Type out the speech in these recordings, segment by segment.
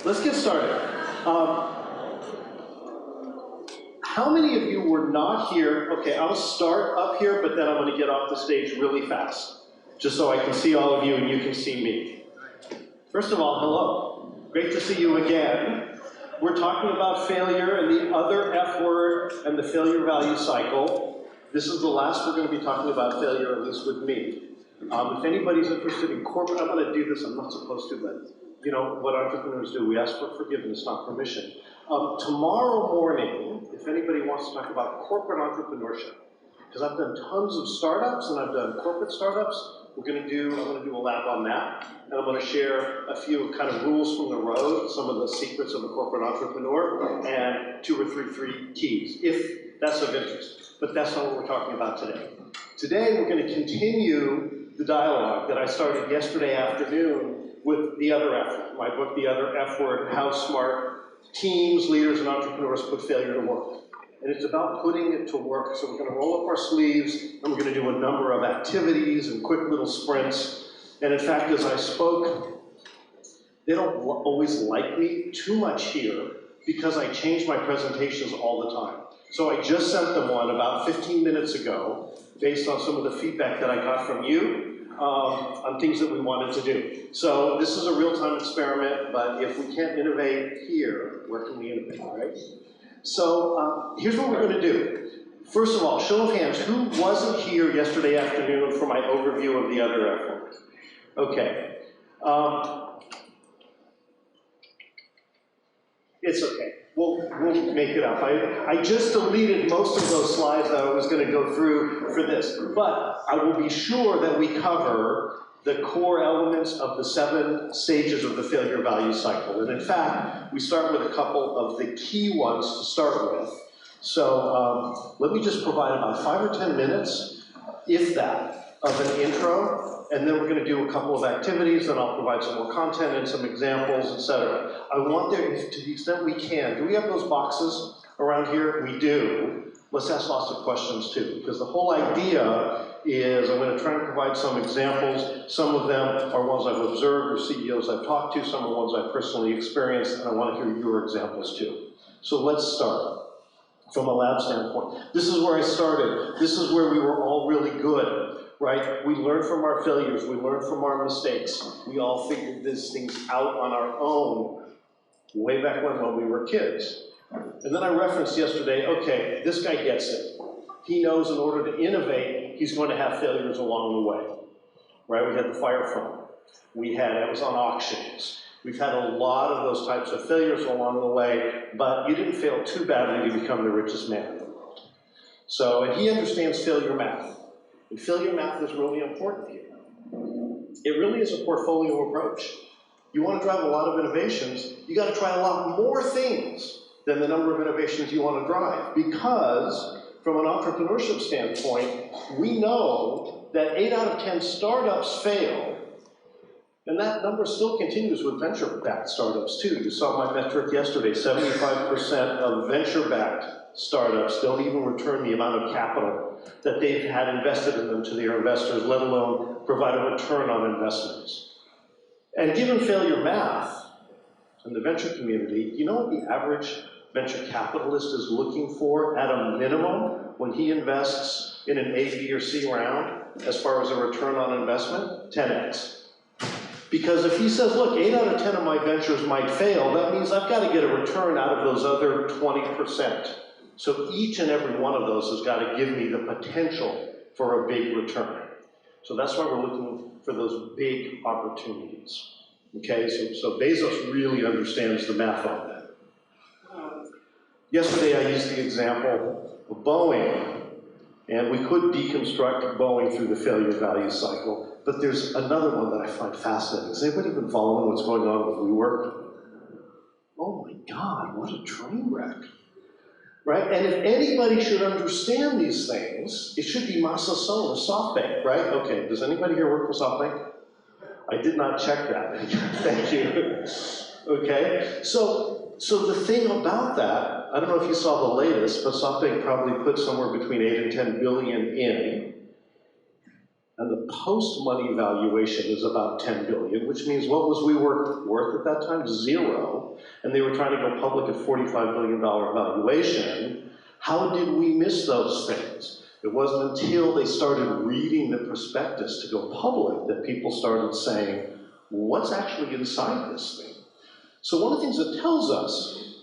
let's get started. How many of you were not here? Okay, I'll start up here, but then I'm going to get off the stage really fast, just so I can see all of you and you can see me. First of all, hello. Great to see you again. We're talking about failure and the other F word and the failure value cycle. This is the last we're going to be talking about failure, at least with me. If anybody's interested in corporate, I'm going to do this, I'm not supposed to, but you know what entrepreneurs do, we ask for forgiveness, not permission. Tomorrow morning, if anybody wants to talk about corporate entrepreneurship, because I've done tons of startups and I've done corporate startups, I'm going to do a lab on that, and I'm going to share a few kind of rules from the road, some of the secrets of a corporate entrepreneur, and 2 or 3 keys, if that's of interest. But that's not what we're talking about today. Today, we're going to continue the dialogue that I started yesterday afternoon with The Other F, my book, The Other F Word, How Smart Teams, Leaders, and Entrepreneurs Put Failure to Work. And it's about putting it to work. So we're going to roll up our sleeves, and we're going to do a number of activities and quick little sprints. And in fact, as I spoke, they don't always like me too much here because I change my presentations all the time. So I just sent them one about 15 minutes ago based on some of the feedback that I got from you on things that we wanted to do. So this is a real-time experiment, but if we can't innovate here, where can we innovate, right? So here's what we're going to do. First of all, show of hands, who wasn't here yesterday afternoon for my overview of The Other F Word? Okay. It's okay. We'll make it up. I just deleted most of those slides that I was going to go through for this, but I will be sure that we cover the core elements of the 7 stages of the failure value cycle. And in fact, we start with a couple of the key ones to start with. So let me just provide about 5 or 10 minutes, if that, of an intro, and then we're going to do a couple of activities, and I'll provide some more content and some examples, etc. I want there, to the extent we can, do we have those boxes around here? We do. Let's ask lots of questions too, because the whole idea is I'm going to try and provide some examples. Some of them are ones I've observed or CEOs I've talked to, some are ones I've personally experienced, and I want to hear your examples too. So let's start from a lab standpoint. This is where I started. This is where we were all really good, right? We learned from our failures. We learned from our mistakes. We all figured these things out on our own way back when we were kids. And then I referenced yesterday, okay, this guy gets it. He knows in order to innovate, he's going to have failures along the way, right? We had the fire phone. We had Amazon auctions. We've had a lot of those types of failures along the way, but you didn't fail too badly to become the richest man in the world. So, and he understands failure math. And failure math is really important here. It really is a portfolio approach. You want to drive a lot of innovations, you got to try a lot more things than the number of innovations you want to drive. Because from an entrepreneurship standpoint, we know that 8 out of 10 startups fail. And that number still continues with venture-backed startups too. You saw my metric yesterday, 75% of venture-backed startups don't even return the amount of capital that they've had invested in them to their investors, let alone provide a return on investments. And given failure math in the venture community, you know what the average venture capitalist is looking for at a minimum when he invests in an A, B, or C round as far as a return on investment? 10x. Because if he says, look, 8 out of 10 of my ventures might fail, that means I've got to get a return out of those other 20%. So each and every one of those has got to give me the potential for a big return. So that's why we're looking for those big opportunities. Okay, so Bezos really understands the math on that. Yesterday I used the example of Boeing, and we could deconstruct Boeing through the failure value cycle, but there's another one that I find fascinating. Has anybody been following what's going on with WeWork? Oh my God, what a train wreck. Right? And if anybody should understand these things, it should be Masa Son of SoftBank, right? Okay, does anybody here work for SoftBank? I did not check that. Thank you. Okay, so the thing about that, I don't know if you saw the latest, but SoftBank probably put somewhere between 8 and 10 billion in. And the post-money valuation is about 10 billion, which means what was WeWork worth at that time? 0. And they were trying to go public at $45 billion valuation. How did we miss those things? It wasn't until they started reading the prospectus to go public that people started saying, what's actually inside this thing? So one of the things it tells us,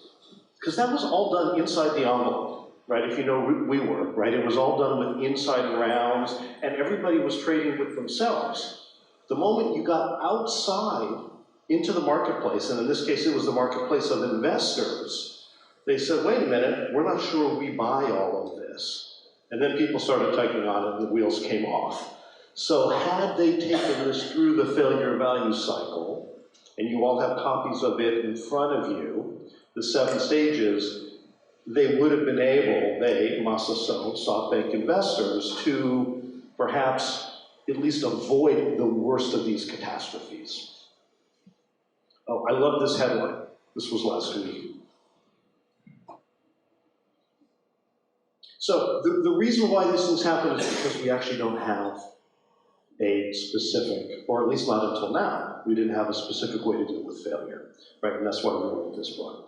because that was all done inside the envelope, right? If you know WeWork, right? It was all done with inside rounds, and everybody was trading with themselves. The moment you got outside into the marketplace, and in this case it was the marketplace of investors, they said, wait a minute, we're not sure we buy all of this. And then people started taking on it and the wheels came off. So had they taken this through the failure value cycle, and you all have copies of it in front of you, the 7 stages, they would have been able, they, Massasohn, SoftBank investors, to perhaps at least avoid the worst of these catastrophes. Oh, I love this headline. This was last week. So the reason why these things happen is because we actually don't have a specific, or at least not until now, we didn't have a specific way to deal with failure, right? And that's why we wrote this book.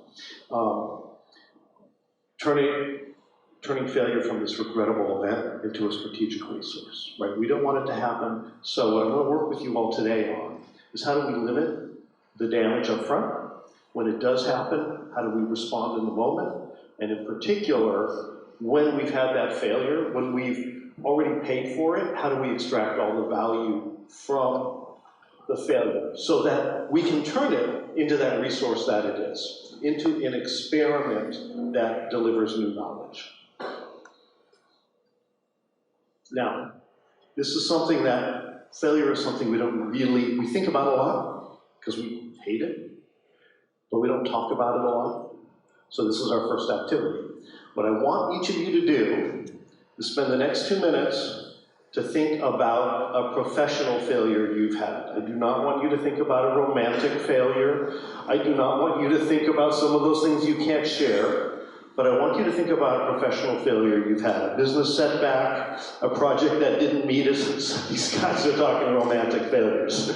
Turning failure from this regrettable event into a strategic resource, right? We don't want it to happen, so what I'm going to work with you all today on is how do we limit the damage up front? When it does happen, how do we respond in the moment? And in particular, when we've had that failure, when we've already paid for it, how do we extract all the value from the failure so that we can turn it into that resource that it is, into an experiment that delivers new knowledge. Now, this is something that, failure is something we think about a lot because we hate it, but we don't talk about it a lot. So this is our first activity. What I want each of you to do is spend the next 2 minutes to think about a professional failure you've had. I do not want you to think about a romantic failure. I do not want you to think about some of those things you can't share, but I want you to think about a professional failure you've had, a business setback, a project that didn't meet us. These guys are talking romantic failures,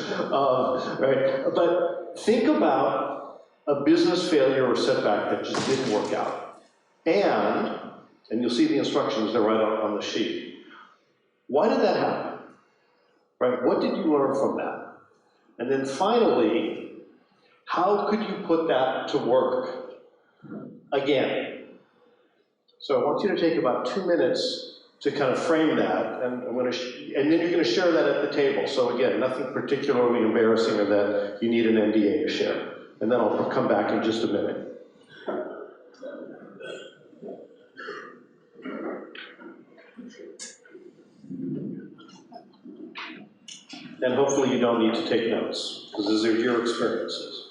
right? But think about a business failure or setback that just didn't work out. And you'll see the instructions, they're right on the sheet. Why did that happen? Right? What did you learn from that? And then finally, how could you put that to work again? So I want you to take about 2 minutes to kind of frame that, and and then you're going to share that at the table. So again, nothing particularly embarrassing or that you need an NDA to share. And then I'll come back in just a minute. And hopefully you don't need to take notes, because these are your experiences.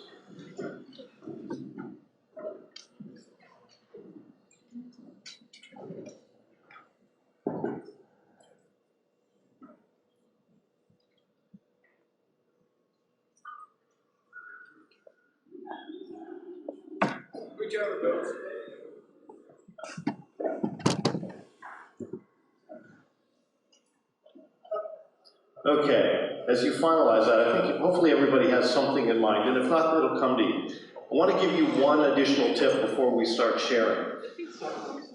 Okay, as you finalize that, I think hopefully everybody has something in mind, and if not, it'll come to you. I want to give you one additional tip before we start sharing.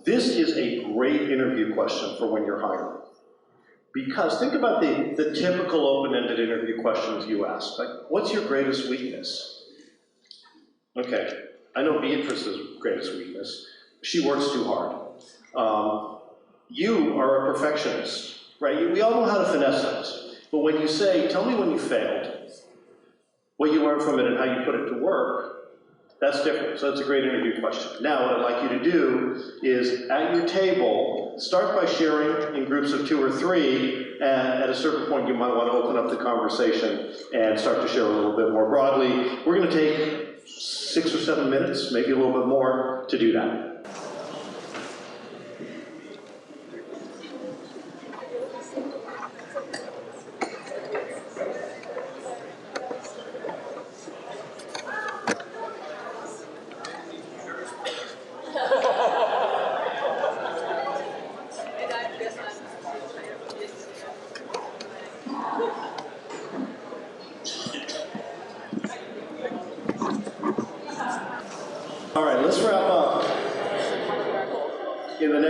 This is a great interview question for when you're hiring. Because think about the typical open-ended interview questions you ask. Like, what's your greatest weakness? Okay, I know Beatrice's greatest weakness. She works too hard. You are a perfectionist, right? We all know how to finesse things. But when you say, tell me when you failed, what you learned from it and how you put it to work, that's different. So that's a great interview question. Now, what I'd like you to do is, at your table, start by sharing in groups of 2 or 3, and at a certain point you might want to open up the conversation and start to share a little bit more broadly. We're going to take 6 or 7 minutes, maybe a little bit more, to do that.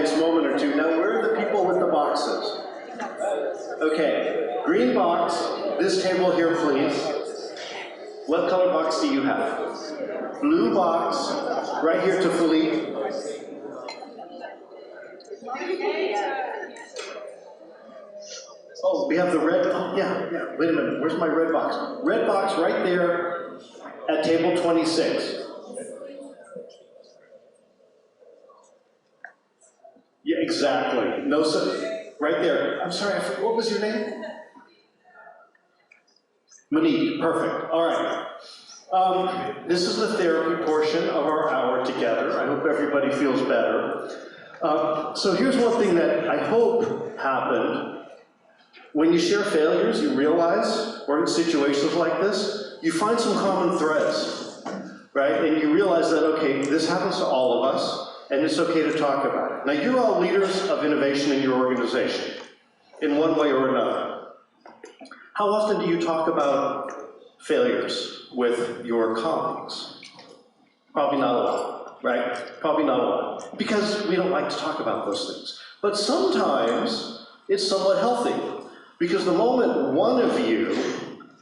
nice moment or two. Now, where are the people with the boxes? Okay, green box, this table here, please. What color box do you have? Blue box, right here to Philippe. Oh, we have the red, oh yeah, wait a minute, where's my red box? Red box right there at table 26. Yeah, exactly. No, right there. I'm sorry, what was your name? Monique, perfect. All right. This is the therapy portion of our hour together. I hope everybody feels better. So here's one thing that I hope happened. When you share failures, you realize, or in situations like this, you find some common threads, right? And you realize that, okay, this happens to all of us, and it's okay to talk about it. Now, you're all leaders of innovation in your organization, in one way or another. How often do you talk about failures with your colleagues? Probably not a lot, right? Probably not a lot, because we don't like to talk about those things. But sometimes it's somewhat healthy, because the moment one of you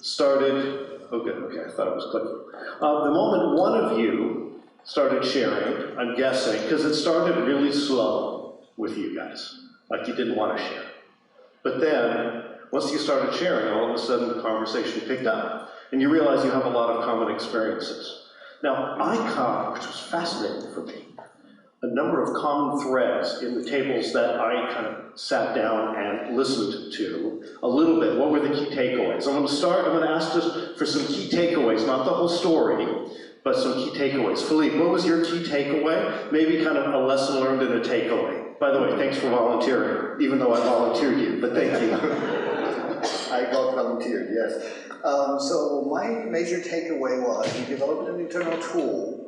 started, okay, I thought it was clicking. The moment one of you started sharing, I'm guessing, because it started really slow with you guys, like you didn't want to share. But then, once you started sharing, all of a sudden the conversation picked up, and you realize you have a lot of common experiences. Now, I caught, which was fascinating for me, a number of common threads in the tables that I kind of sat down and listened to a little bit. What were the key takeaways? I'm going to ask just for some key takeaways, not the whole story, but some key takeaways. Philippe, what was your key takeaway? Maybe kind of a lesson learned and a takeaway. By the way, thanks for volunteering, even though I volunteered you, but thank you. I got volunteered, yes. So my major takeaway was we developed an internal tool,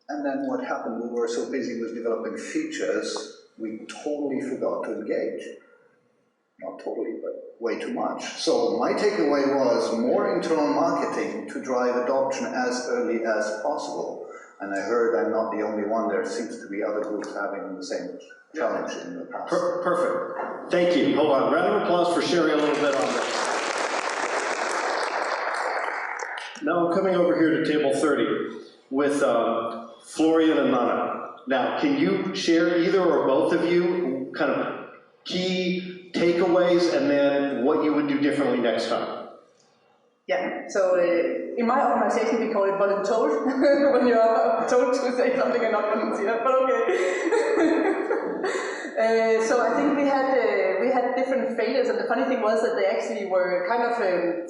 and then what happened, we were so busy with developing features, we totally forgot to engage. Not totally, but way too much. So my takeaway was more internal marketing to drive adoption as early as possible. And I heard I'm not the only one. There seems to be other groups having the same challenge in the past. Perfect. Thank you. Hold on. Round of applause for sharing a little bit on that. Now I'm coming over here to table 30 with Florian and Nana. Now, can you share, either or both of you, kind of key takeaways and then what you would do differently next time? Yeah, so in my organization we call it voluntold, when you are told to say something and not volunteer, but okay. So I think we had different failures, and the funny thing was that they actually were kind of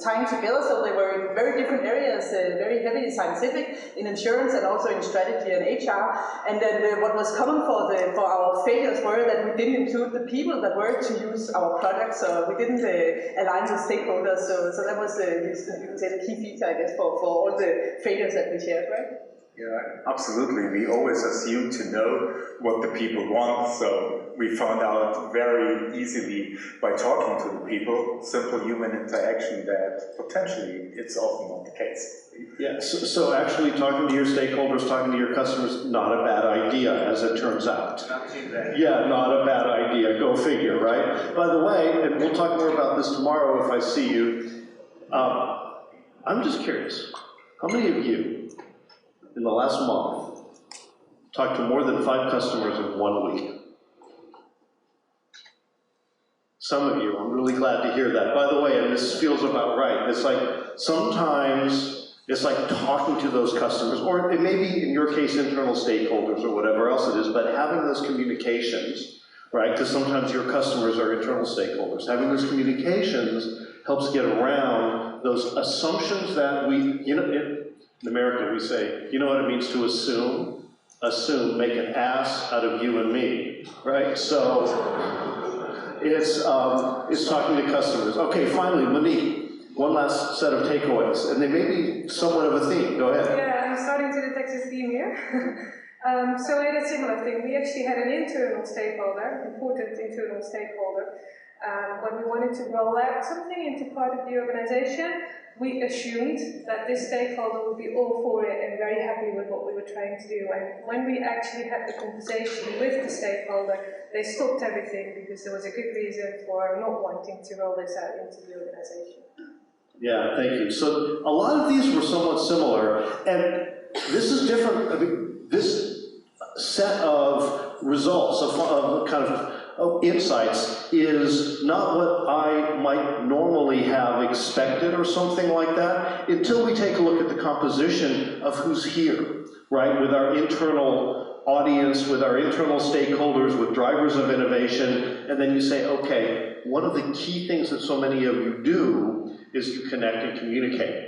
tying together, so they were in very different areas, very heavily scientific, in insurance and also in strategy and HR. And then what was common for our failures were that we didn't include the people that were to use our products, so we didn't align with stakeholders. So that was you could say the key feature, I guess, for all the failures that we shared, right? Yeah, absolutely. We always assume to know what the people want, so we found out very easily by talking to the people, simple human interaction, that potentially it's often not the case. Yeah, so actually talking to your stakeholders, talking to your customers, not a bad idea, as it turns out. Not too bad. Yeah, not a bad idea. Go figure, right? By the way, and we'll talk more about this tomorrow if I see you, I'm just curious, how many of you in the last month talked to more than 5 customers in 1 week? Some of you, I'm really glad to hear that. By the way, and this feels about right, it's like sometimes it's like talking to those customers, or it may be in your case internal stakeholders or whatever else it is, but having those communications, right? Because sometimes your customers are internal stakeholders. Having those communications helps get around those assumptions that we, in America, we say, you know what it means to assume? Assume, make an ass out of you and me, right? So it's talking to customers. Okay, finally, Monique, one last set of takeaways, and they may be somewhat of a theme. Go ahead. Yeah, I'm starting to detect this theme here. So we had a similar thing. We actually had an internal stakeholder, important internal stakeholder, When we wanted to roll out something into part of the organization, we assumed that this stakeholder would be all for it and very happy with what we were trying to do. And when we actually had the conversation with the stakeholder, they stopped everything because there was a good reason for not wanting to roll this out into the organization. Yeah, thank you. So a lot of these were somewhat similar, and this is different. I mean, this set of results, of kind of insights, is not what I might normally have expected or something like that, until we take a look at the composition of who's here, right? With our internal audience, with our internal stakeholders, with drivers of innovation, and then you say, okay, one of the key things that so many of you do is you connect and communicate.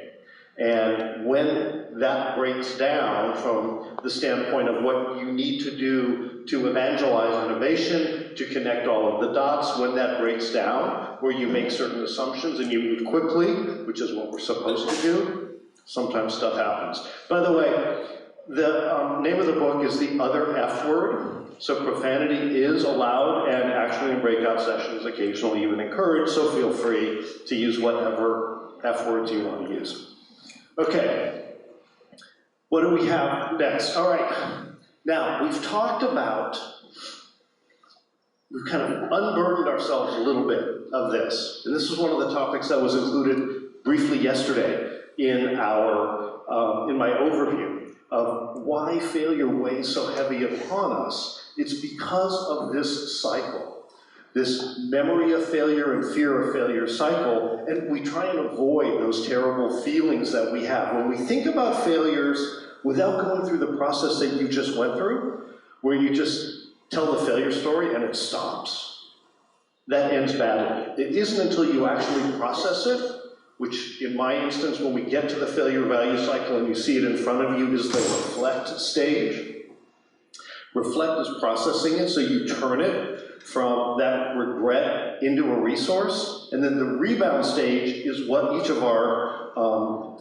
And when that breaks down from the standpoint of what you need to do to evangelize innovation, to connect all of the dots, when that breaks down, where you make certain assumptions and you move quickly, which is what we're supposed to do, sometimes stuff happens. By the way, the name of the book is The Other F Word. So profanity is allowed, and actually in breakout sessions occasionally even encouraged, so feel free to use whatever F words you want to use. Okay, what do we have next? All right, now we've talked about, we've kind of unburdened ourselves a little bit of this, and this is one of the topics that was included briefly yesterday in our, in my overview of why failure weighs so heavy upon us. It's because of this cycle, this memory of failure and fear of failure cycle, and we try and avoid those terrible feelings that we have. When we think about failures without going through the process that you just went through, where you just tell the failure story and it stops, that ends badly. It isn't until you actually process it, which in my instance, when we get to the failure value cycle and you see it in front of you, is the reflect stage. Reflect is processing it, so you turn it from that regret into a resource. And then the rebound stage is what each of our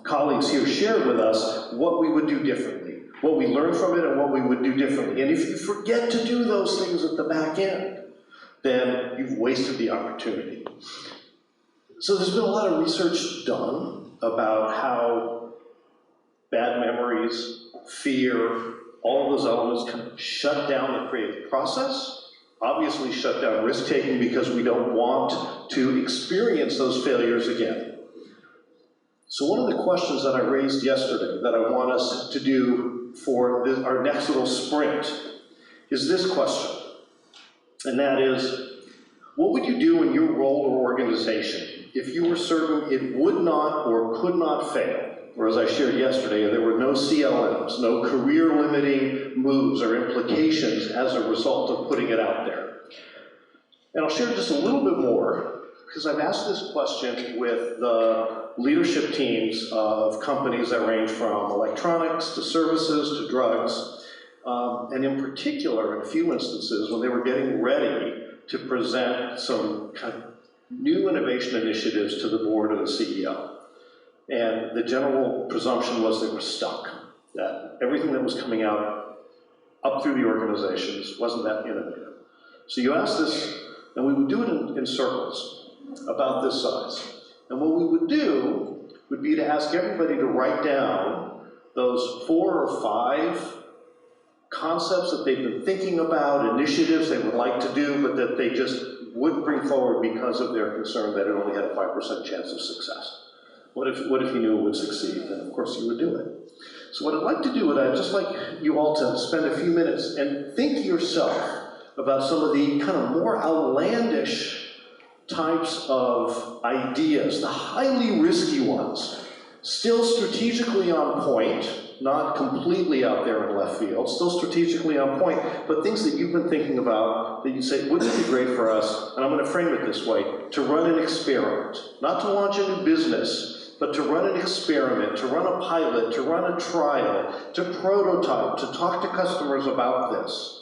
colleagues here shared with us, what we would do differently, what we learned from it and what we would do differently. And if you forget to do those things at the back end, then you've wasted the opportunity. So there's been a lot of research done about how bad memories, fear, all of those elements kind of shut down the creative process, obviously shut down risk-taking because we don't want to experience those failures again. So one of the questions that I raised yesterday that I want us to do for our next little sprint is this question, and that is, what would you do in your role or organization if you were certain it would not or could not fail? Or as I shared yesterday, there were no CLMs, no career-limiting moves or implications as a result of putting it out there. And I'll share just a little bit more, because I've asked this question with the leadership teams of companies that range from electronics to services to drugs, and in particular, in a few instances, when they were getting ready to present some kind of new innovation initiatives to the board or the CEO. And the general presumption was they were stuck, that everything that was coming out up through the organizations wasn't that innovative. So you ask this, and we would do it in circles about this size. And what we would do would be to ask everybody to write down those 4 or 5 concepts that they've been thinking about, initiatives they would like to do, but that they just wouldn't bring forward because of their concern that it only had a 5% chance of success. What if you knew it would succeed? Then of course you would do it. So what I'd like to do, I'd just like you all to spend a few minutes and think to yourself about some of the kind of more outlandish types of ideas, the highly risky ones, still strategically on point, not completely out there in left field, still strategically on point, but things that you've been thinking about that you say, wouldn't it be great for us, and I'm going to frame it this way, to run an experiment, not to launch a new business, but to run an experiment, to run a pilot, to run a trial, to prototype, to talk to customers about this.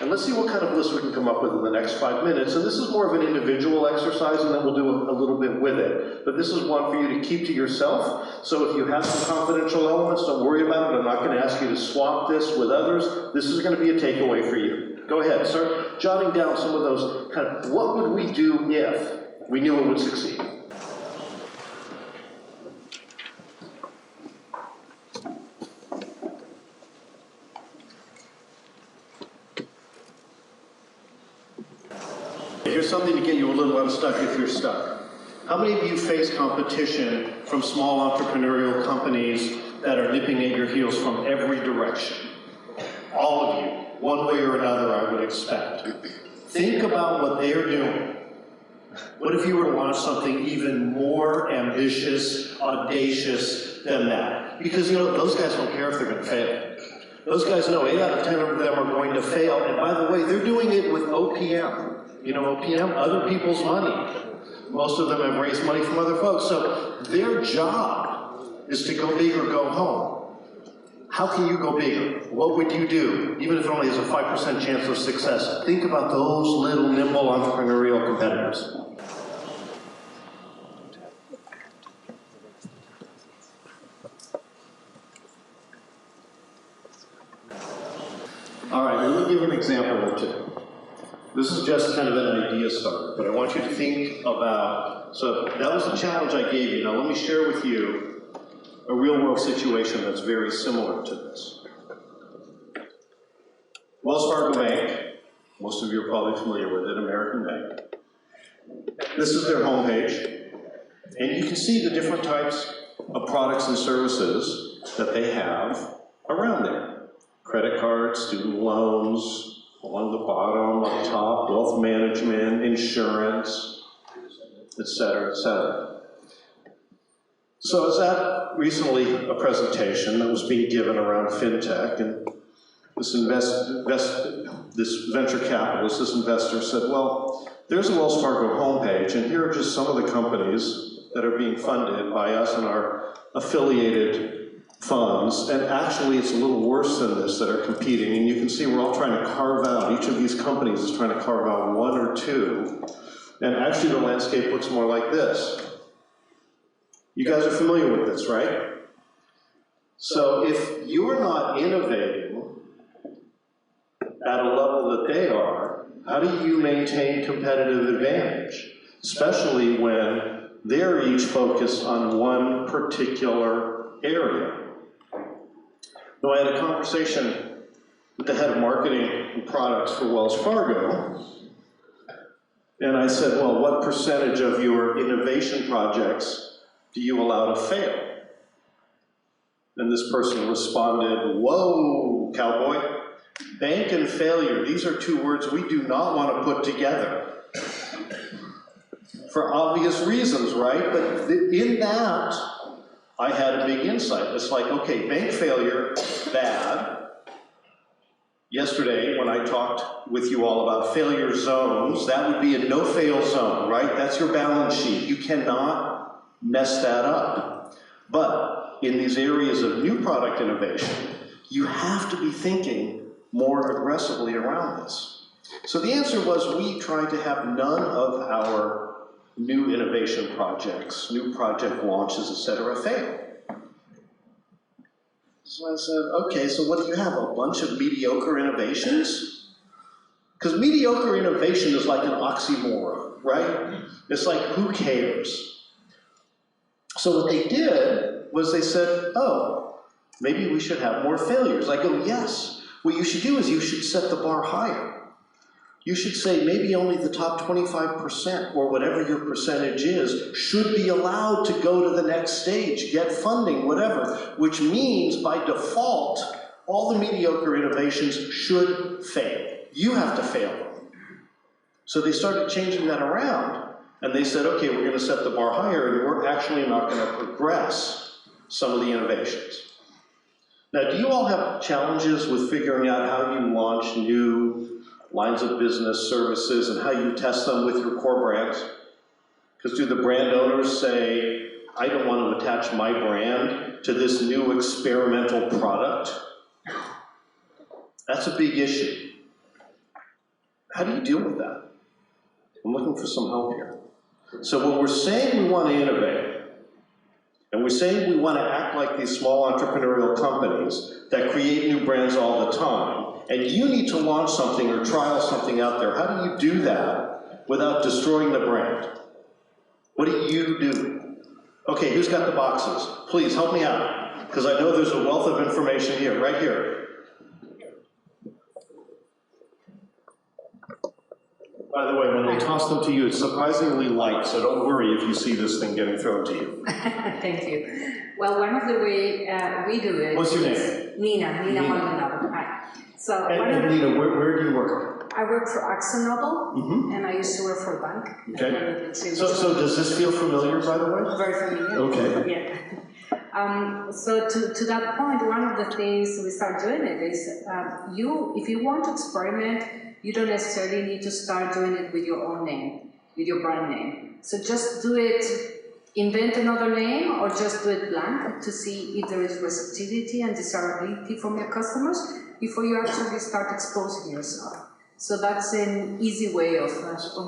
And let's see what kind of list we can come up with in the next 5 minutes. And this is more of an individual exercise, and then we'll do a little bit with it. But this is one for you to keep to yourself. So if you have some confidential elements, don't worry about it. I'm not going to ask you to swap this with others. This is going to be a takeaway for you. Go ahead, sir. jotting down some of those kind of, what would we do if we knew it would succeed? Here's something to get you a little unstuck if you're stuck. How many of you face competition from small entrepreneurial companies that are nipping at your heels from every direction? All of you, one way or another, I would expect. Think about what they are doing. What if you were to launch something even more ambitious, audacious than that? Because, you know, those guys don't care if they're going to fail. Those guys know 8 out of 10 of them are going to fail. And by the way, they're doing it with OPM. You know, OPM, other people's money. Most of them have raised money from other folks. So their job is to go big or go home. How can you go bigger? What would you do? Even if it only has a 5% chance of success. Think about those little nimble entrepreneurial competitors. All right, let me give an example or two. This is just kind of an idea starter, but I want you to think about, so that was the challenge I gave you. Now let me share with you a real world situation that's very similar to this. Wells Fargo Bank, most of you are probably familiar with it, American Bank. This is their homepage, and you can see the different types of products and services that they have around there. Credit cards, student loans, along the bottom, up top, wealth management, insurance, et cetera, et cetera. So I was at recently a presentation that was being given around fintech, and this venture capitalist, this investor said, well, there's a Wells Fargo homepage, and here are just some of the companies that are being funded by us and our affiliated funds, and actually it's a little worse than this that are competing, and you can see we're all trying to carve out, each of these companies is trying to carve out one or two, and actually the landscape looks more like this. You guys are familiar with this, right? So if you're not innovating at a level that they are, how do you maintain competitive advantage? Especially when they're each focused on one particular area. Now, I had a conversation with the head of marketing and products for Wells Fargo, and I said, well, what percentage of your innovation projects do you allow to fail? And this person responded, whoa, cowboy, bank and failure, these are two words we do not want to put together. For obvious reasons, right? But in that, I had a big insight. It's like, okay, bank failure, bad. Yesterday, when I talked with you all about failure zones, that would be a no-fail zone, right? That's your balance sheet. You cannot mess that up. But in these areas of new product innovation, you have to be thinking more aggressively around this. So the answer was we tried to have none of our new innovation projects, new project launches, etc., fail. So I said, okay, so what do you have, a bunch of mediocre innovations? Because mediocre innovation is like an oxymoron, right? It's like, who cares? So what they did was they said, oh, maybe we should have more failures. I go, yes. What you should do is you should set the bar higher. You should say maybe only the top 25% or whatever your percentage is should be allowed to go to the next stage, get funding, whatever, which means by default, all the mediocre innovations should fail. You have to fail them. So they started changing that around, and they said, okay, we're going to set the bar higher, and we're actually not going to progress some of the innovations. Now, do you all have challenges with figuring out how you launch new lines of business, services, and how you test them with your core brands? Because do the brand owners say, I don't want to attach my brand to this new experimental product? That's a big issue. How do you deal with that? I'm looking for some help here. So when we're saying we want to innovate, and we're saying we want to act like these small entrepreneurial companies that create new brands all the time, and you need to launch something or trial something out there. How do you do that without destroying the brand? What do you do? Okay, who's got the boxes? Please help me out, because I know there's a wealth of information here, right here. By the way, when they toss them to you, it's surprisingly light, so don't worry if you see this thing getting thrown to you. Thank you. Well, one of the way we do it. What's your name? Nina Maldonado. Hi. So And Nina, where do you work? I work for Axel, and I used to work for a bank. Okay. So does this feel familiar, by the way? Very familiar. Okay. Yeah. So to that point, one of the things we start doing it is if you want to experiment, you don't necessarily need to start doing it with your own name, with your brand name. So just do it, invent another name, or just do it blank to see if there is receptivity and desirability from your customers before you actually start exposing yourself. So that's an easy way of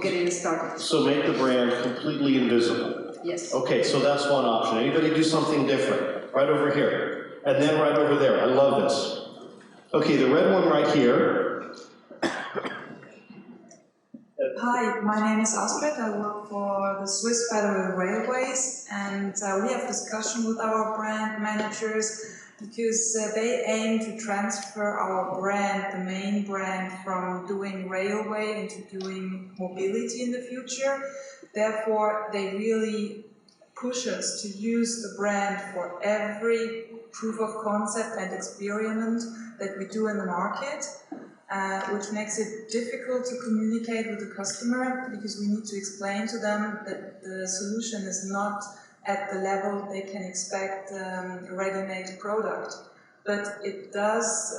getting started. So make the brand completely invisible. Yes. Okay, so that's one option. Anybody do something different? Right over here. And then right over there. I love this. Okay, the red one right here. Hi, my name is Astrid. I work for the Swiss Federal Railways, and we have discussion with our brand managers because they aim to transfer our brand, the main brand, from doing railway into doing mobility in the future. Therefore, they really push us to use the brand for every proof of concept and experiment that we do in the market. Which makes it difficult to communicate with the customer because we need to explain to them that the solution is not at the level they can expect a ready-made product. But it does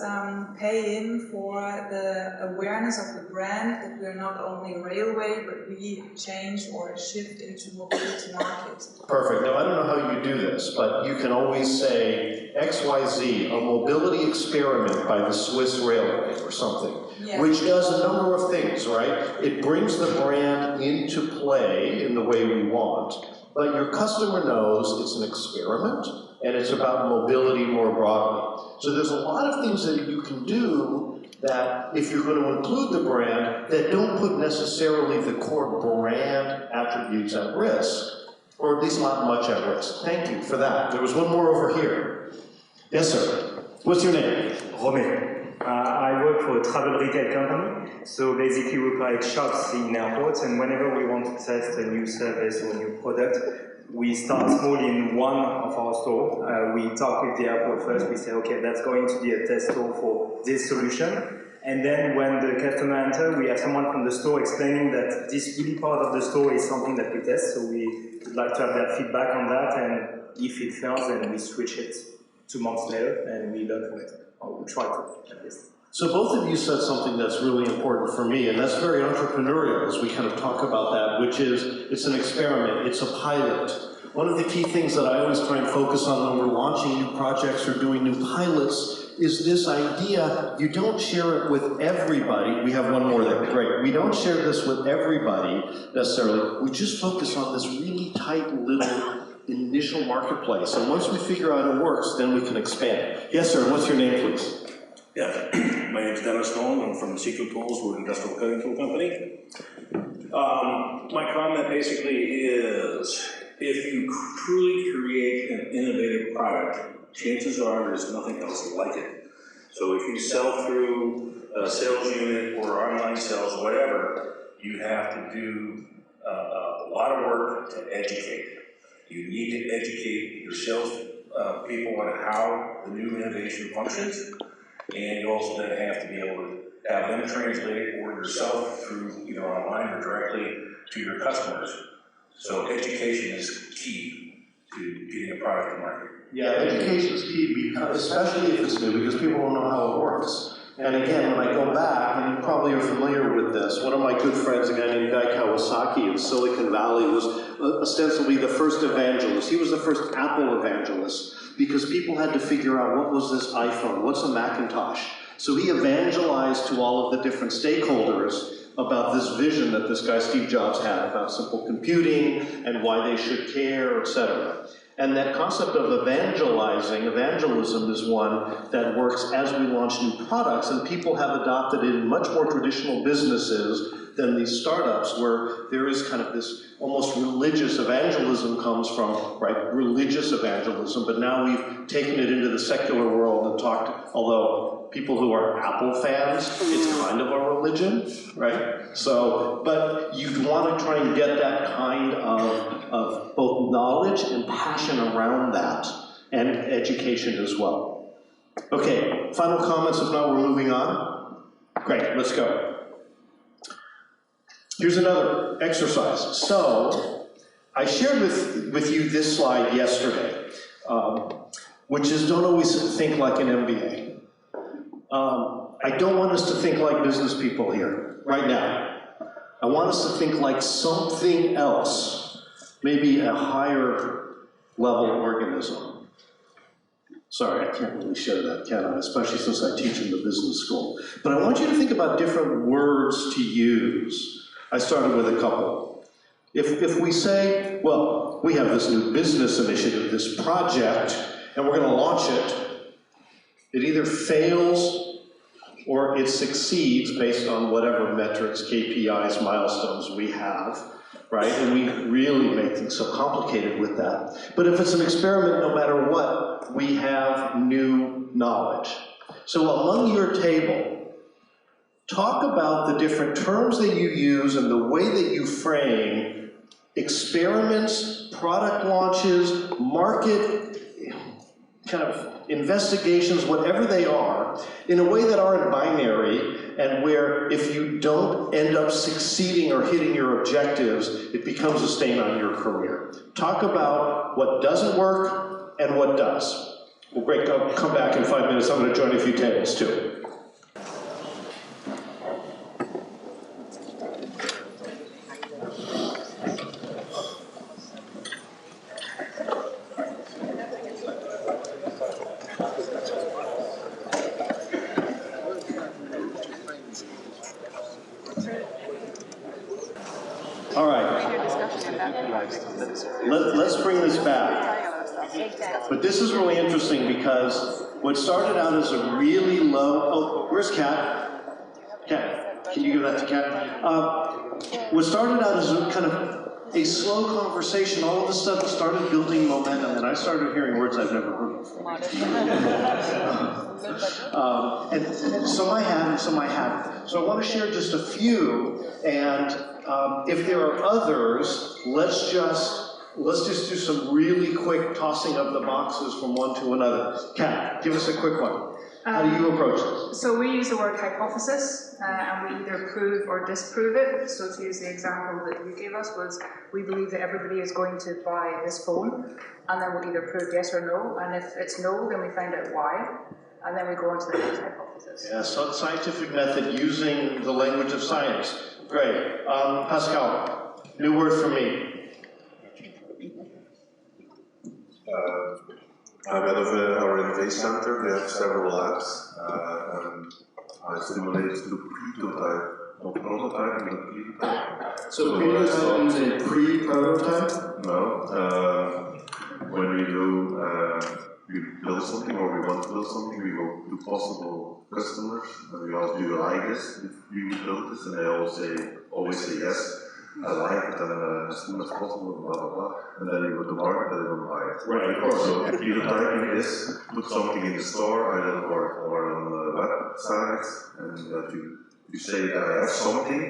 pay in for the awareness of the brand that we're not only railway, but we change or shift into mobility markets. Perfect. Now, I don't know how you do this, but you can always say XYZ, a mobility experiment by the Swiss Railway or something, which does a number of things, right? It brings the brand into play in the way we want, but your customer knows it's an experiment and it's about mobility more broadly. So there's a lot of things that you can do that, if you're going to include the brand, that don't put necessarily the core brand attributes at risk, or at least not much at risk. Thank you for that. There was one more over here. Yes, sir. What's your name? Romain. I work for a travel retail company, so basically we operate shops in airports, and whenever we want to test a new service or a new product, we start small in one of our stores. We talk with the airport first, we say, okay, that's going to be a test store for this solution, and then when the customer enters, we have someone from the store explaining that this really part of the store is something that we test, so we would like to have their feedback on that, and if it fails, then we switch it 2 months later, and we learn from it. Or we try to, at least. So both of you said something that's really important for me, and that's very entrepreneurial as we kind of talk about that, which is it's an experiment, it's a pilot. One of the key things that I always try and focus on when we're launching new projects or doing new pilots is this idea, you don't share it with everybody. We have one more there, great. We don't share this with everybody necessarily. We just focus on this really tight little initial marketplace. And once we figure out it works, then we can expand. Yes, sir, what's your name, please? Yeah, my name is Dennis Nolan. I'm from Sequel Tools. We're an industrial coding tool company. My comment basically is, if you truly create an innovative product, chances are there's nothing else like it. So if you sell through a sales unit or online sales, whatever, you have to do a lot of work to educate. You need to educate your sales people on how the new innovation functions. And you also then have to be able to have them translate it or yourself through either online or directly to your customers. So education is key to getting a product to market. Yeah, education is key, especially if it's new, because people don't know how it works. And again, when I go back, and you probably are familiar with this, one of my good friends, a guy named Guy Kawasaki in Silicon Valley, was ostensibly the first evangelist. He was the first Apple evangelist, because people had to figure out what was this iPhone, what's a Macintosh. So he evangelized to all of the different stakeholders about this vision that this guy Steve Jobs had about simple computing and why they should care, etc. And that concept of evangelism is one that works as we launch new products, and people have adopted it in much more traditional businesses than these startups, where there is kind of this almost religious evangelism comes from, right, religious evangelism, but now we've taken it into the secular world and talked, although people who are Apple fans, it's kind of a religion, right? So, but you'd want to try and get that kind of both knowledge and passion around that, and education as well. Okay, final comments, if not, we're moving on. Great, let's go. Here's another exercise. So, I shared with you this slide yesterday, which is don't always think like an MBA. I don't want us to think like business people here, right now. I want us to think like something else, maybe a higher level organism. Sorry, I can't really share that, can I? Especially since I teach in the business school. But I want you to think about different words to use. I started with a couple. If we say, well, we have this new business initiative, this project, and we're going to launch it, it either fails or it succeeds based on whatever metrics, KPIs, milestones we have, right? And we really make things so complicated with that. But if it's an experiment, no matter what, we have new knowledge. So among your table, talk about the different terms that you use and the way that you frame experiments, product launches, market kind of investigations, whatever they are, in a way that aren't binary, and where if you don't end up succeeding or hitting your objectives, it becomes a stain on your career. Talk about what doesn't work and what does. We'll break up, come back in 5 minutes. I'm going to join a few tables too. All right, let's bring this back. But this is really interesting because what started out as a really low, oh, where's Kat? Kat, can you give that to Kat? What started out as a kind of a slow conversation, all of a sudden started building momentum, and I started hearing words I've never heard before. And some I have and some I haven't. So I want to share just a few, and if there are others, let's just do some really quick tossing of the boxes from one to another. Kat, give us a quick one. How do you approach this? So we use the word hypothesis, and we either prove or disprove it. So to use the example that you gave us was, we believe that everybody is going to buy this phone, and then we'll either prove yes or no, and if it's no, then we find out why, and then we go on to the next hypothesis. Yeah, so scientific method using the language of science. Great. Pascal, new word for me. I'm head of our innovation center. We have several labs, and I stimulate the prototype, not prototype, but prototype. So prototype is a pre-prototype? No. When we build something or we want to build something, we go to possible customers and we ask, do you like this? If you build this, and they always say yes. I like it, and as soon as possible, blah, blah, blah. And then you go to market and they don't buy it. Right, of course. So prototyping is put something in the store, either or on the websites, and that you say that I have something,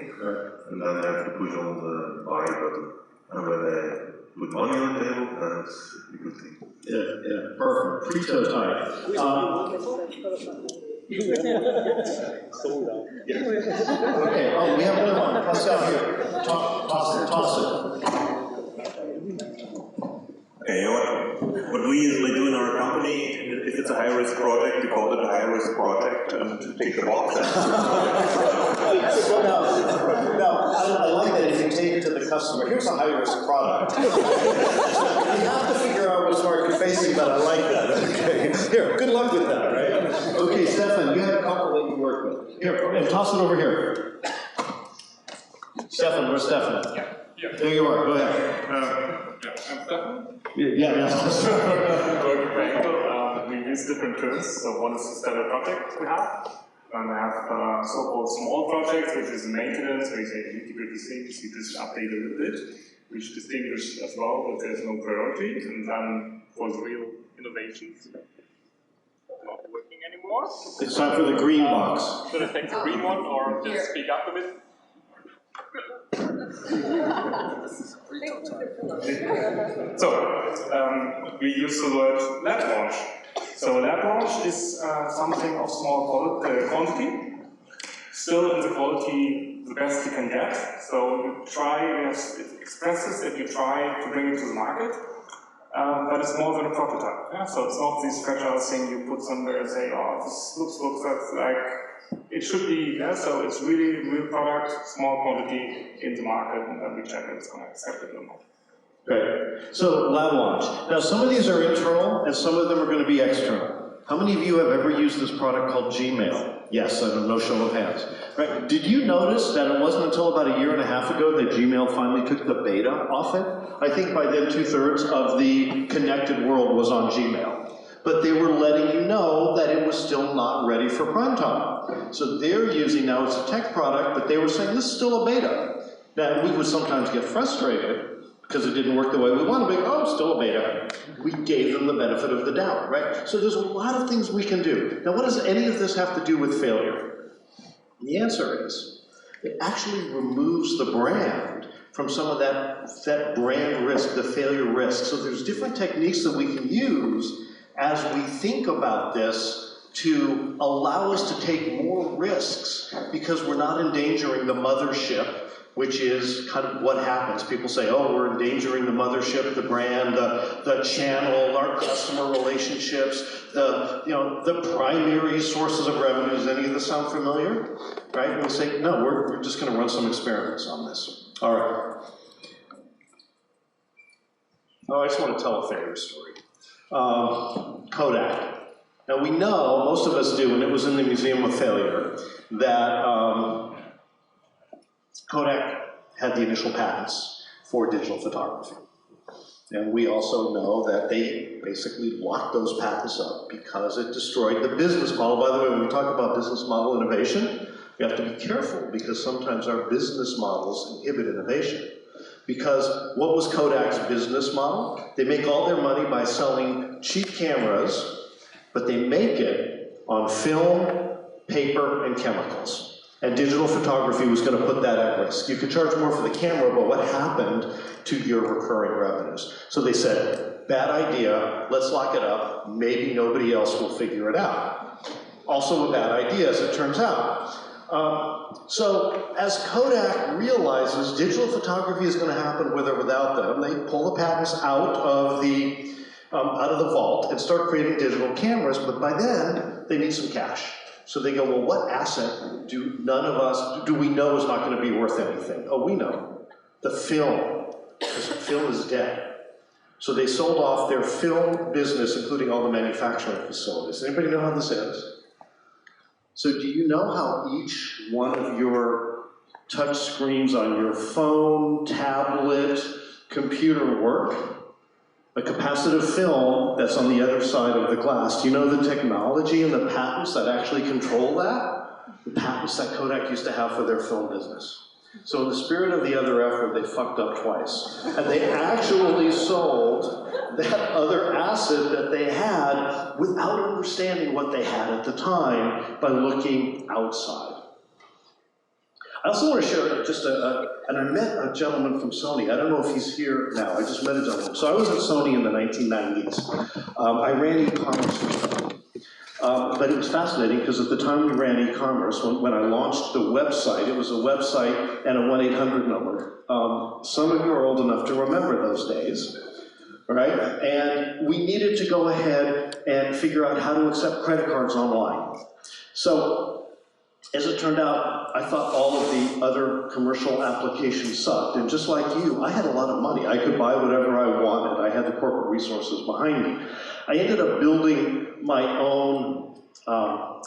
and then they have to push on the buy button. And when they put money on the table, then it's a good thing. Yeah, perfect. Prototype. Okay, oh, we have another one. Pascal here. Toss it. Okay, what we usually do in our company, if it's a high-risk project, we call it a high-risk project, and to tick the box. No, I like that if you take it to the customer. Here's a high-risk product. You have to figure out what market you're facing, but I like that. Okay, here, good luck with that, right? Okay, Stefan, you have a couple that you work with. Here, and toss it over here. Stefan, where's Stefan? There you are, go ahead. I'm Stefan. Yeah. Working for Anchor, we use different terms. So one is the standard project we have. And we have so-called small projects, which is maintenance, where you say nitty-gritty things, you just update a little bit, which distinguishes as well that there's no priority. And then for the real innovations, not working anymore. It's time for the green box. Should I take the green one or just speak up a bit? So, we use the word lab launch. So lab launch is something of small quantity, still in the quality the best you can get. So you try, it expresses that you try to bring it to the market, but it's more than a prototype. Yeah? So it's not this fragile thing you put somewhere and say, oh, this looks that's like, it should be, yeah? So it's really real product, small quantity in the market, and then we check if it's going to accept it or not. Great. So lab launch. Now some of these are internal and some of them are going to be external. How many of you have ever used this product called Gmail? Yes, I don't know, show of hands. Right. Did you notice that it wasn't until about 1.5 years ago that Gmail finally took the beta off it? I think by then 2/3 of the connected world was on Gmail. But they were letting you know that it was still not ready for prime time. So they're using, now it's a tech product, but they were saying this is still a beta. Now we would sometimes get frustrated because it didn't work the way we wanted, but oh, still a beta. We gave them the benefit of the doubt, right? So there's a lot of things we can do. Now what does any of this have to do with failure? And the answer is, it actually removes the brand from some of that brand risk, the failure risk. So there's different techniques that we can use as we think about this to allow us to take more risks because we're not endangering the mothership, which is kind of what happens. People say, oh, we're endangering the mothership, the brand, the channel, our customer relationships, the primary sources of revenue. Does any of this sound familiar? Right? And we say, no, we're just going to run some experiments on this. All right. Oh, I just want to tell a failure story. Kodak. Now we know, most of us do, and it was in the Museum of Failure, that Kodak had the initial patents for digital photography. And we also know that they basically locked those patents up because it destroyed the business model. By the way, when we talk about business model innovation, we have to be careful because sometimes our business models inhibit innovation. Because what was Kodak's business model? They make all their money by selling cheap cameras, but they make it on film, paper, and chemicals. And digital photography was going to put that at risk. You could charge more for the camera, but what happened to your recurring revenues? So they said, bad idea, let's lock it up, maybe nobody else will figure it out. Also a bad idea, as it turns out. So as Kodak realizes digital photography is going to happen with or without them, they pull the patents out of the vault and start creating digital cameras, but by then, they need some cash. So they go, well, what asset do we know is not going to be worth anything? Oh, we know. The film, because film is dead. So they sold off their film business, including all the manufacturing facilities. Anybody know how this ends? So do you know how each one of your touch screens on your phone, tablet, computer work? A capacitive film that's on the other side of the glass. Do you know the technology and the patents that actually control that? The patents that Kodak used to have for their film business. So in the spirit of the other effort, they fucked up twice. And they actually sold that other asset that they had without understanding what they had at the time by looking outside. I also want to share just and I met a gentleman from Sony. I don't know if he's here now. I just met a gentleman. So I was at Sony in the 1990s. I ran e-commerce for Sony. But it was fascinating because at the time we ran e-commerce, when I launched the website, it was a website and a 1-800 number. Some of you are old enough to remember those days, right? And we needed to go ahead and figure out how to accept credit cards online. So, as it turned out, I thought all of the other commercial applications sucked, and just like you, I had a lot of money. I could buy whatever I wanted. I had the corporate resources behind me. I ended up building my own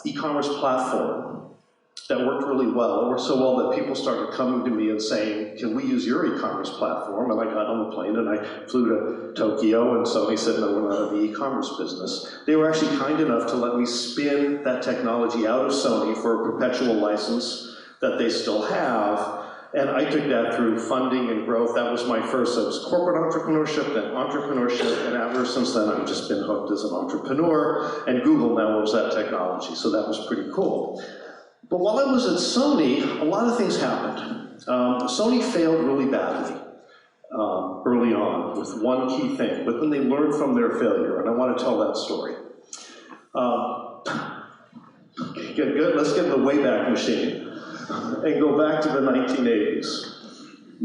e-commerce platform that worked really well. It worked so well that people started coming to me and saying, can we use your e-commerce platform? And I got on the plane and I flew to Tokyo, and Sony said, no, we're not in the e-commerce business. They were actually kind enough to let me spin that technology out of Sony for a perpetual license that they still have. And I took that through funding and growth. That was my first, so it was corporate entrepreneurship, then entrepreneurship, and ever since then I've just been hooked as an entrepreneur, and Google now owns that technology, so that was pretty cool. But while I was at Sony, a lot of things happened. Sony failed really badly early on with one key thing, but then they learned from their failure, and I want to tell that story. Good. Let's get in the Wayback Machine and go back to the 1980s,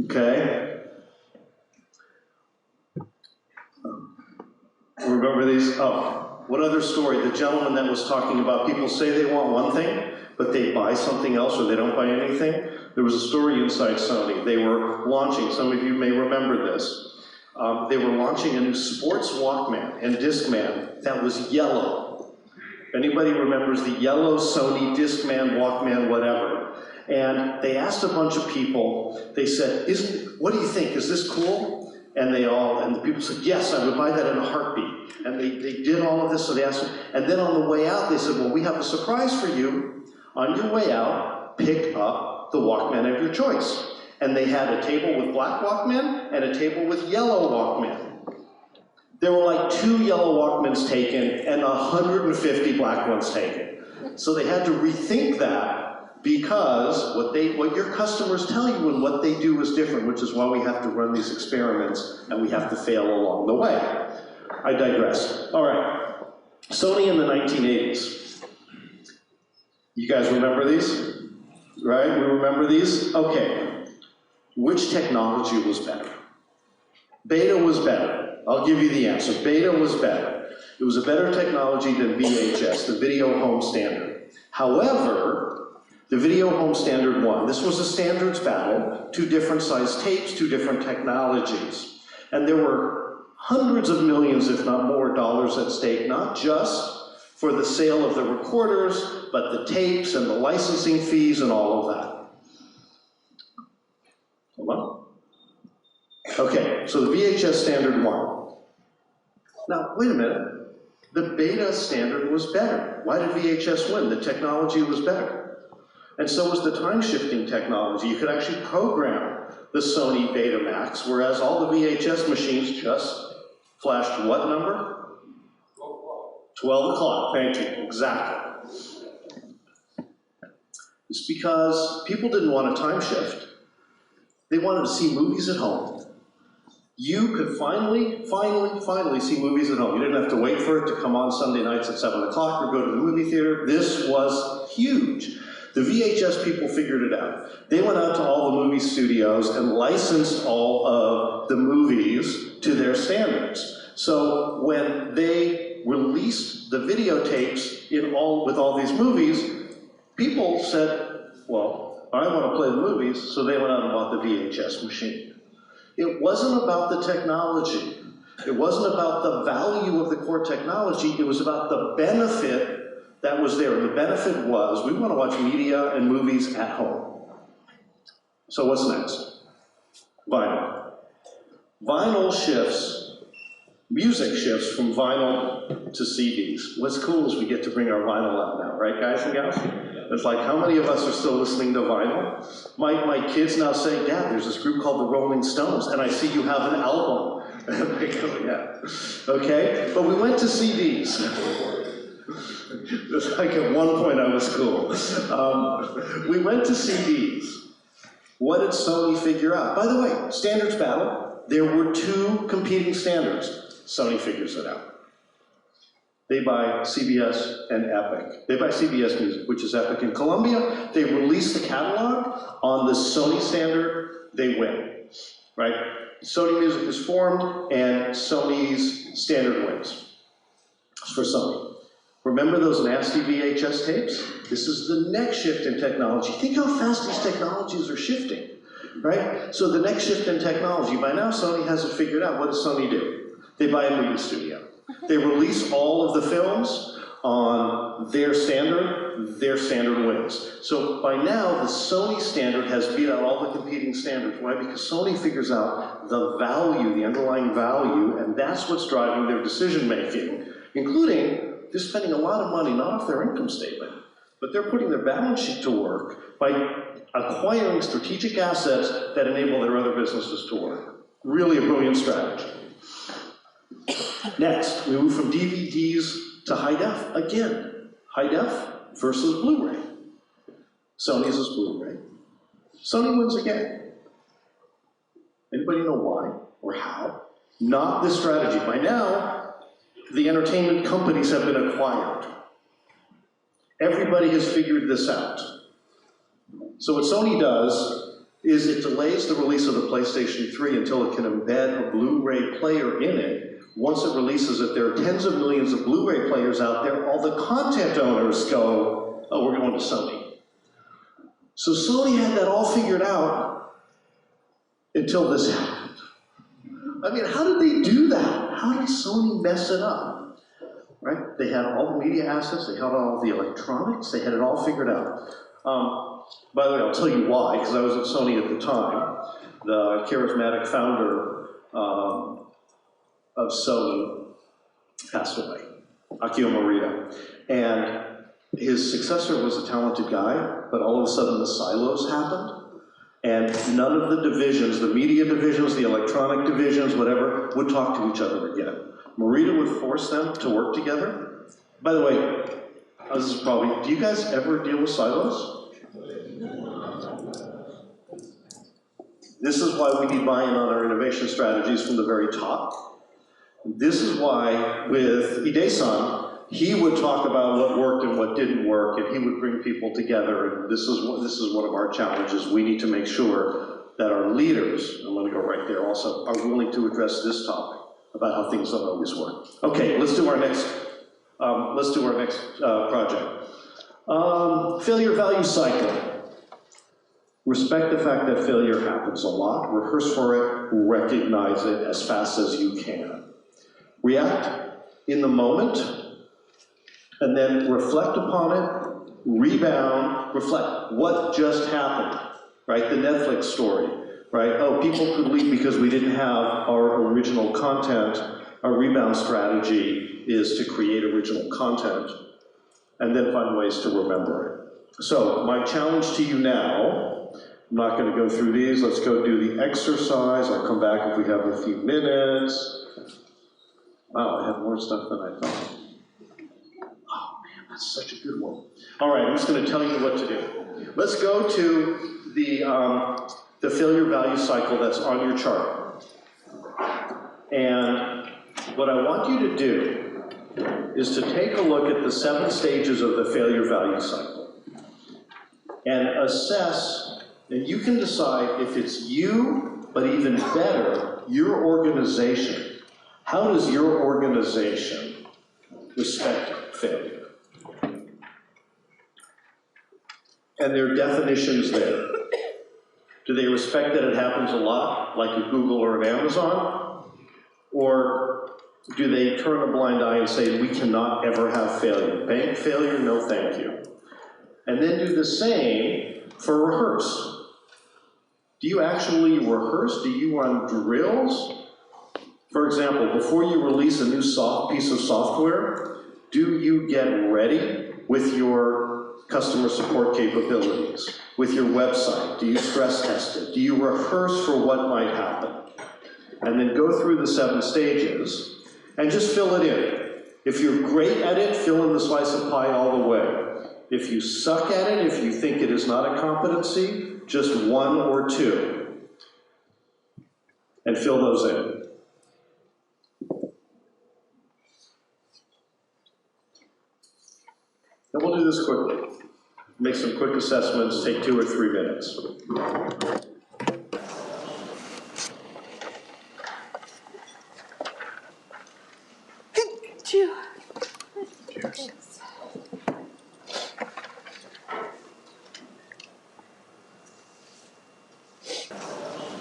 okay? Remember these? Oh, what other story? The gentleman that was talking about people say they want one thing, but they buy something else or they don't buy anything. There was a story inside Sony. They were launching, some of you may remember this, they were launching a new sports Walkman and Discman that was yellow. Anybody remembers the yellow Sony Discman, Walkman, whatever? And they asked a bunch of people, they said, what do you think, is this cool? And the people said, yes, I would buy that in a heartbeat. And they did all of this, so they asked them, and then on the way out, they said, well, we have a surprise for you. On your way out, pick up the Walkman of your choice. And they had a table with black Walkman and a table with yellow Walkman. There were like 2 yellow Walkmans taken and 150 black ones taken. So they had to rethink that because what your customers tell you and what they do is different, which is why we have to run these experiments and we have to fail along the way. I digress. All right, Sony in the 1980s. You guys remember these? Right, we remember these? Okay, which technology was better? Beta was better. I'll give you the answer. Beta was better. It was a better technology than VHS, the video home standard. However, the video home standard won. This was a standards battle, 2 different size tapes, 2 different technologies. And there were hundreds of millions, if not more, dollars at stake, not just for the sale of the recorders, but the tapes and the licensing fees and all of that. Hold on. Okay, so the VHS standard won. Now, wait a minute. The beta standard was better. Why did VHS win? The technology was better. And so was the time-shifting technology. You could actually program the Sony Betamax, whereas all the VHS machines just flashed what number? 12 o'clock, thank you, exactly. It's because people didn't want a time shift. They wanted to see movies at home. You could finally see movies at home. You didn't have to wait for it to come on Sunday nights at 7 o'clock or go to the movie theater. This was huge. The VHS people figured it out. They went out to all the movie studios and licensed all of the movies to their standards. So when they released the videotapes with all these movies, people said, well, I want to play the movies, so they went out and bought the VHS machine. It wasn't about the technology. It wasn't about the value of the core technology. It was about the benefit that was there. And the benefit was, we want to watch media and movies at home. So what's next? Vinyl. Vinyl shifts, music shifts from vinyl to CDs. What's cool is we get to bring our vinyl out now, right guys and gals? It's like, how many of us are still listening to vinyl? My kids now say, Dad, there's this group called the Rolling Stones, and I see you have an album. And they go, yeah. Okay, but we went to CDs. It's like at one point I was cool. We went to CDs. What did Sony figure out? By the way, standards battle, there were 2 competing standards. Sony figures it out. They buy CBS and Epic. They buy CBS Music, which is Epic in Columbia. They release the catalog on the Sony standard, they win, right? Sony Music is formed, and Sony's standard wins. It's for Sony. Remember those nasty VHS tapes? This is the next shift in technology. Think how fast these technologies are shifting, right? So the next shift in technology, by now Sony has it figured out. What does Sony do? They buy a movie studio. They release all of the films on their standard wins. So by now, the Sony standard has beat out all the competing standards. Why? Because Sony figures out the value, the underlying value, and that's what's driving their decision-making, including they're spending a lot of money, not off their income statement, but they're putting their balance sheet to work by acquiring strategic assets that enable their other businesses to work. Really a brilliant strategy. Next, we move from DVDs to high def. Again, high def versus Blu-ray. Sony's is Blu-ray. Sony wins again. Anybody know why or how? Not this strategy. By now, the entertainment companies have been acquired. Everybody has figured this out. So what Sony does is it delays the release of the PlayStation 3 until it can embed a Blu-ray player in it. Once it releases it, there are tens of millions of Blu-ray players out there. All the content owners go, oh, we're going to Sony. So Sony had that all figured out until this happened. I mean, how did they do that? How did Sony mess it up? Right? They had all the media assets, they had all the electronics, they had it all figured out. By the way, I'll tell you why, because I was at Sony at the time. The charismatic founder of Sony passed away, Akio Morita. And his successor was a talented guy, but all of a sudden the silos happened. And none of the divisions, the media divisions, the electronic divisions, whatever, would talk to each other again. Morita would force them to work together. By the way, this is probably, do you guys ever deal with silos? This is why we need buy-in on our innovation strategies from the very top. This is why, with Ide-san, he would talk about what worked and what didn't work, and he would bring people together, and this is one of our challenges. We need to make sure that our leaders, I'm gonna go right there also, are willing to address this topic about how things don't always work. Okay, let's do our next project. Failure value cycle. Respect the fact that failure happens a lot, rehearse for it, recognize it as fast as you can. React in the moment, and then reflect upon it, rebound, reflect. What just happened, right? The Netflix story, right? Oh, people could leave because we didn't have our original content. Our rebound strategy is to create original content and then find ways to remember it. So my challenge to you now, I'm not going to go through these. Let's go do the exercise. I'll come back if we have a few minutes. Wow, I have more stuff than I thought. Oh man, that's such a good one. All right, I'm just going to tell you what to do. Let's go to the failure value cycle that's on your chart. And what I want you to do is to take a look at the 7 stages of the failure value cycle and assess, and you can decide if it's you, but even better, your organization. How does your organization respect failure? And there are definitions there. Do they respect that it happens a lot, like at Google or at Amazon? Or do they turn a blind eye and say, we cannot ever have failure? Bank failure, no thank you. And then do the same for rehearse. Do you actually rehearse? Do you run drills? For example, before you release a new piece of software, do you get ready with your customer support capabilities, with your website? Do you stress test it? Do you rehearse for what might happen? And then go through the 7 stages and just fill it in. If you're great at it, fill in the slice of pie all the way. If you suck at it, if you think it is not a competency, just 1 or 2. And fill those in. And we'll do this quickly. Make some quick assessments, take 2 or 3 minutes.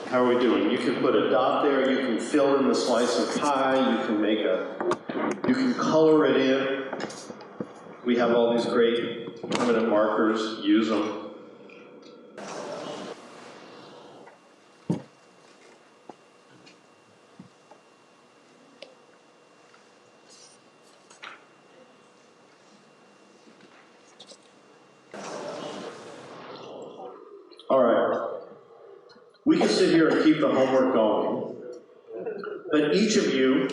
How are we doing? You can put a dot there, you can fill in the slice of pie, you can color it in. We have all these great permanent markers, use them. All right, we can sit here and keep the homework going, but each of you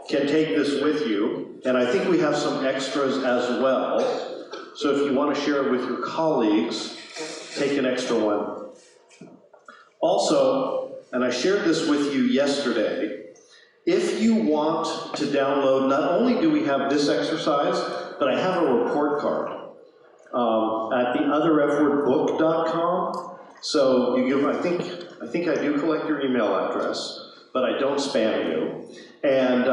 can take this with you, and I think we have some extras as well. So if you want to share it with your colleagues, take an extra one. Also, and I shared this with you yesterday, if you want to download, not only do we have this exercise, but I have a report card at theotherfwordbook.com. So you give, I think I do collect your email address, but I don't spam you. And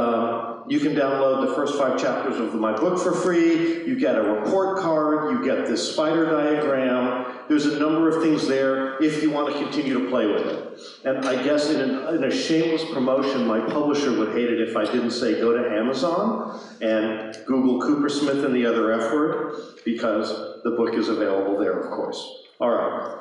you can download the first 5 chapters of my book for free. You get a report card. You get this spider diagram. There's a number of things there if you want to continue to play with it. And I guess in a shameless promotion, my publisher would hate it if I didn't say go to Amazon and Google Coopersmith and the Other F Word, because the book is available there, of course. All right.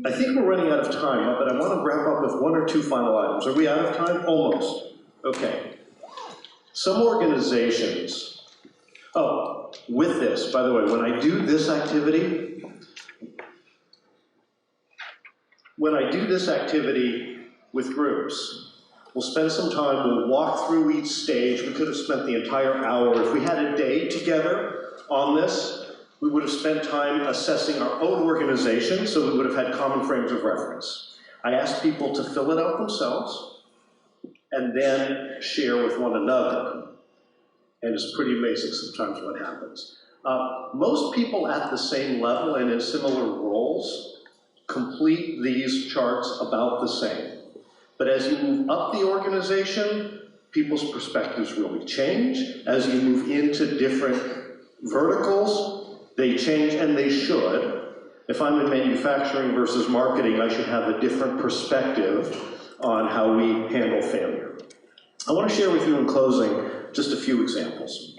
I think we're running out of time, but I want to wrap up with 1 or 2 final items. Are we out of time? Almost. Okay. Some organizations, oh, with this, by the way, when I do this activity with groups, we'll spend some time, we'll walk through each stage. We could have spent the entire hour. If we had a day together on this, we would have spent time assessing our own organization, so we would have had common frames of reference. I asked people to fill it out themselves and then share with one another. And it's pretty amazing sometimes what happens. Most people at the same level and in similar roles complete these charts about the same. But as you move up the organization, people's perspectives really change. As you move into different verticals, they change, and they should. If I'm in manufacturing versus marketing, I should have a different perspective on how we handle failure. I want to share with you in closing just a few examples.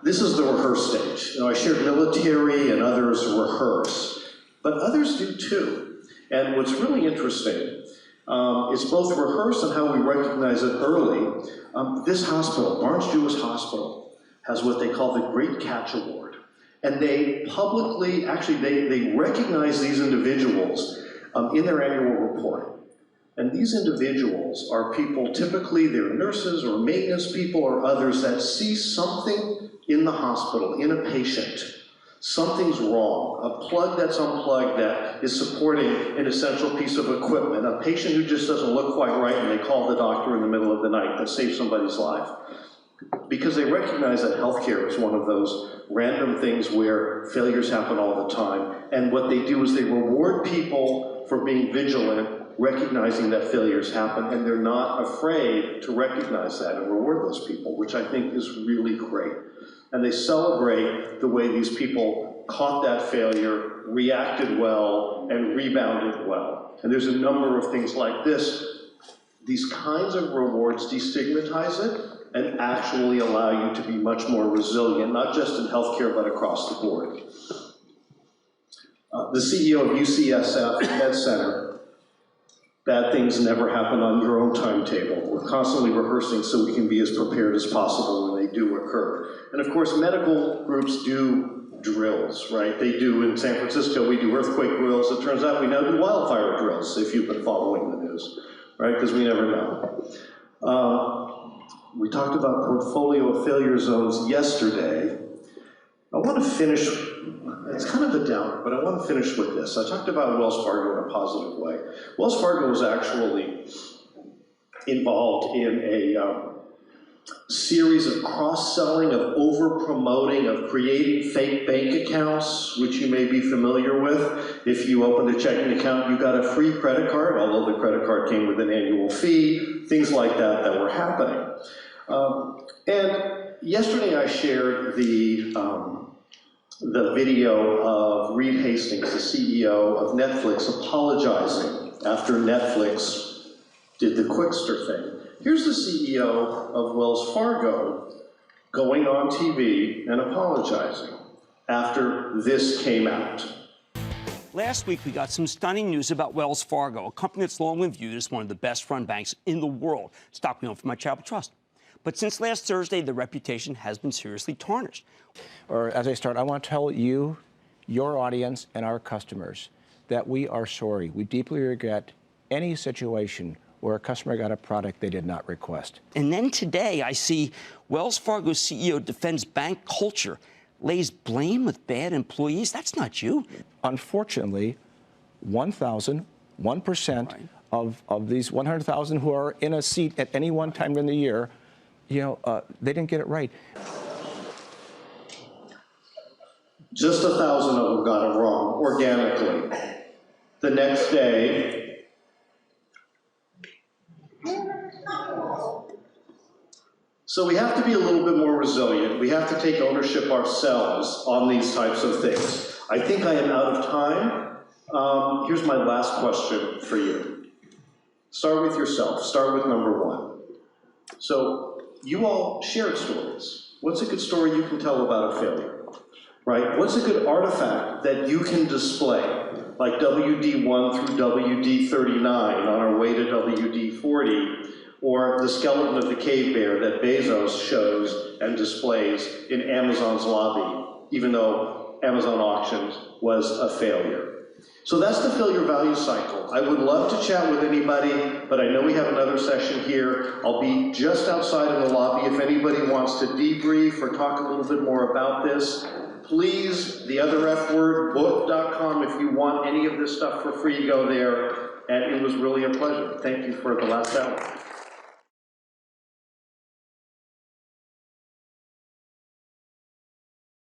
This is the rehearse stage. You know, I shared military and others rehearse, but others do too. And what's really interesting is both rehearse and how we recognize it early. This hospital, Barnes-Jewish Hospital, has what they call the Great Catch Award. And they publicly, actually, they recognize these individuals in their annual report. And these individuals are people, typically they're nurses or maintenance people or others that see something in the hospital, in a patient. Something's wrong, a plug that's unplugged that is supporting an essential piece of equipment, a patient who just doesn't look quite right and they call the doctor in the middle of the night that saves somebody's life. Because they recognize that healthcare is one of those random things where failures happen all the time. And what they do is they reward people for being vigilant, recognizing that failures happen, and they're not afraid to recognize that and reward those people, which I think is really great. And they celebrate the way these people caught that failure, reacted well, and rebounded well. And there's a number of things like this. These kinds of rewards destigmatize it and actually allow you to be much more resilient, not just in healthcare, but across the board. The CEO of UCSF Med Center, bad things never happen on your own timetable. We're constantly rehearsing so we can be as prepared as possible when they do occur. And of course, medical groups do drills, right? They do, in San Francisco, we do earthquake drills. It turns out we now do wildfire drills, if you've been following the news, right? Because we never know. We talked about portfolio of failure zones yesterday. I want to finish, it's kind of a downer, but I want to finish with this. I talked about Wells Fargo in a positive way. Wells Fargo was actually involved in a series of cross-selling, of over-promoting, of creating fake bank accounts, which you may be familiar with. If you opened a checking account, you got a free credit card, although the credit card came with an annual fee, things like that that were happening. And yesterday I shared the video of Reed Hastings, the CEO of Netflix, apologizing after Netflix did the Quickster thing. Here's the CEO of Wells Fargo going on TV and apologizing after this came out. Last week, we got some stunning news about Wells Fargo, a company that's long been viewed as one of the best-run banks in the world. Stock me home for my charitable trust. But since last Thursday, the reputation has been seriously tarnished. Or as I start, I want to tell you, your audience, and our customers that we are sorry. We deeply regret any situation where a customer got a product they did not request. And then today, I see Wells Fargo's CEO defends bank culture, lays blame with bad employees. That's not you. Unfortunately, 1% of these 100,000 who are in a seat at any one time in the year, they didn't get it right. Just 1,000 of them got it wrong, organically. The next day, so we have to be a little bit more resilient. We have to take ownership ourselves on these types of things. I think I am out of time. Here's my last question for you. Start with yourself. Start with number one. So you all shared stories. What's a good story you can tell about a failure? Right? What's a good artifact that you can display, like WD1 through WD39 on our way to WD40, or the skeleton of the cave bear that Bezos shows and displays in Amazon's lobby, even though Amazon Auctions was a failure. So that's the failure value cycle. I would love to chat with anybody, but I know we have another session here. I'll be just outside in the lobby if anybody wants to debrief or talk a little bit more about this. Please, the other F word, book.com, if you want any of this stuff for free, go there. And it was really a pleasure. Thank you for the last hour.